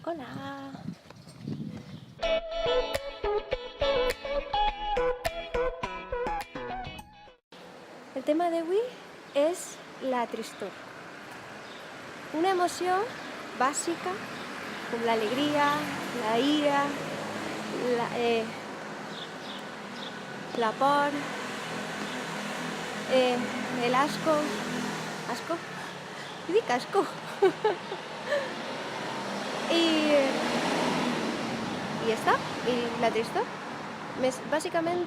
Hola! El tema d'avui és la tristor. Una emoció bàsica com l'alegria, la ira, la por, el asco. ¿Asco? Què dic asco? I ja està. I la tristor? Bàsicament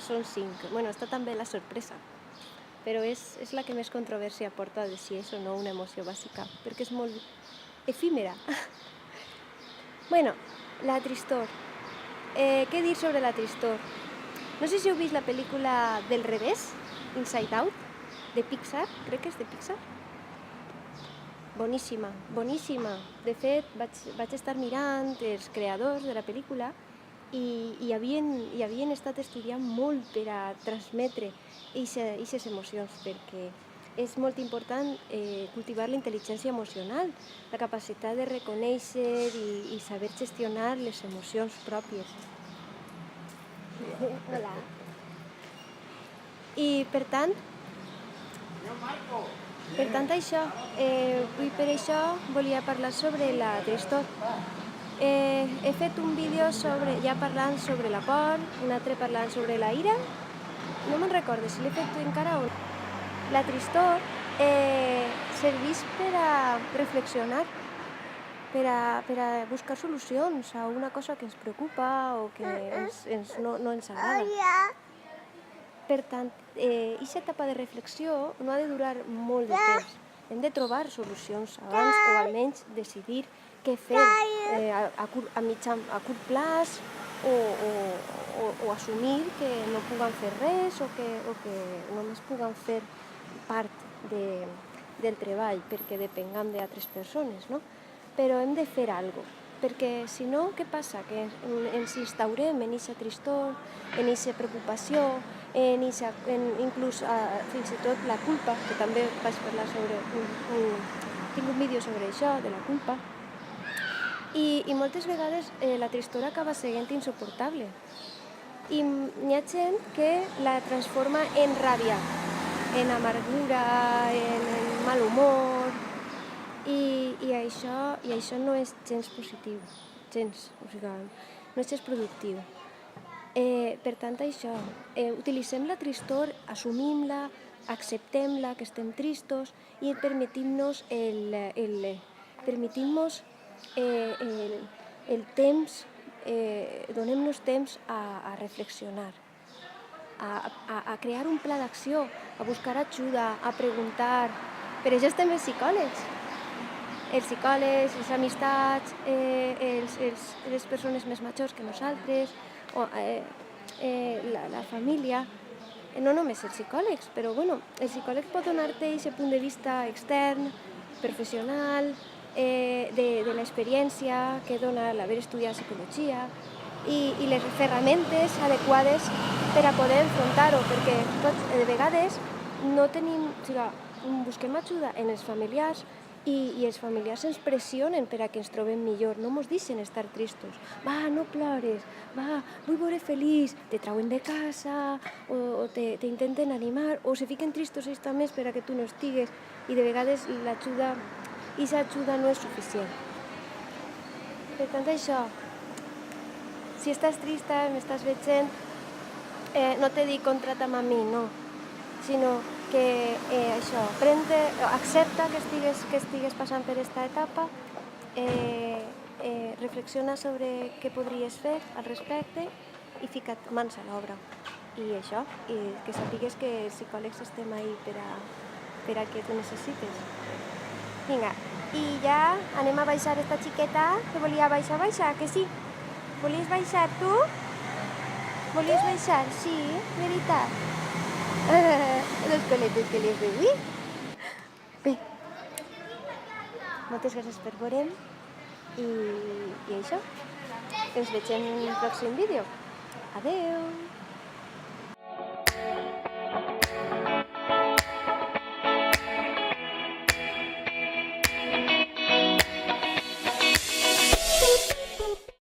són 5. Bueno, està també la sorpresa, però és la que més controvèrsia porta de si és o no una emoció bàsica, perquè és molt efímera. Bueno, la tristor. Què dir sobre la tristor? No sé si heu vist la pel·lícula del revés, Inside Out, de Pixar, crec que és de Pixar. Boníssima, boníssima. De fet, vaig estar mirant els creadors de la pel·lícula i havien estat estudiant molt per a transmetre aquestes emocions, perquè és molt important cultivar la intel·ligència emocional, la capacitat de reconèixer i saber gestionar les emocions pròpies. Hola. I per tant, per això volia parlar sobre la tristor. He fet un vídeo ja parlant sobre la por, un altre parlant sobre la ira. No me'n recordo si l'he fet encara o no. La tristor serveix per a reflexionar, per a buscar solucions a una cosa que ens preocupa o que no ens agrada. Per tant, aquesta etapa de reflexió no ha de durar molt de temps. Hem de trobar solucions abans o almenys decidir què fer a curt plaç o assumir que no puguen fer res o que només puguen fer part del treball perquè depengam d'altres persones, no? Però hem de fer alguna cosa, perquè si no, què passa? Que ens instaurem en aquesta tristor, en aquesta preocupació, inclús fins i tot la culpa, que també vaig parlar tinc un vídeo sobre això, de la culpa, i moltes vegades la tristor acaba sent insuportable. I hi ha gent que la transforma en ràbia, en amargura, en mal humor, i això no és gens positiu, no és gens productiu. Per tant, utilitzem la tristor, assumim-la, acceptem-la, que estem tristos, i permetim-nos el temps, donem-nos temps a reflexionar, a crear un pla d'acció, a buscar ajuda, a preguntar. Per això estem els psicòlegs. Els psicòlegs, les amistats, les persones més majors que nosaltres, la família, no només els psicòlegs, però bueno, el psicòleg pot donar-te aquest punt de vista extern, professional, de l'experiència que dona l'haver estudiat psicologia i les ferramentes adequades per a poder enfrontar-ho, perquè de vegades no tenim, busquem ajuda en els familiars i els familiars ens pressionen per a que ens trobem millor, no ens deixen estar tristos. Va, no plores, va, vull veure feliç, te trauen de casa o t'intenten animar o se fiquen tristos ells també per a que tu no estigues, i de vegades aquesta ajuda no és suficient. Per tant, si estàs trista, m'estàs veient, no te dic contrata'm a mi, no, sinó que accepta que estigues passant per aquesta etapa, reflexiona sobre què podries fer al respecte i fica't mans a l'obra. I que sàpigues que els psicòlegs estem ahí per a que tu necessites. Vinga, i ja anem a baixar esta xiqueta que volia baixar, que sí? Volies baixar tu? Volies baixar? Sí, veritat. Les coletes que li has de dir. Bé, moltes gràcies per veure'm i això. Ens veiem en un pròxim vídeo. Adeu!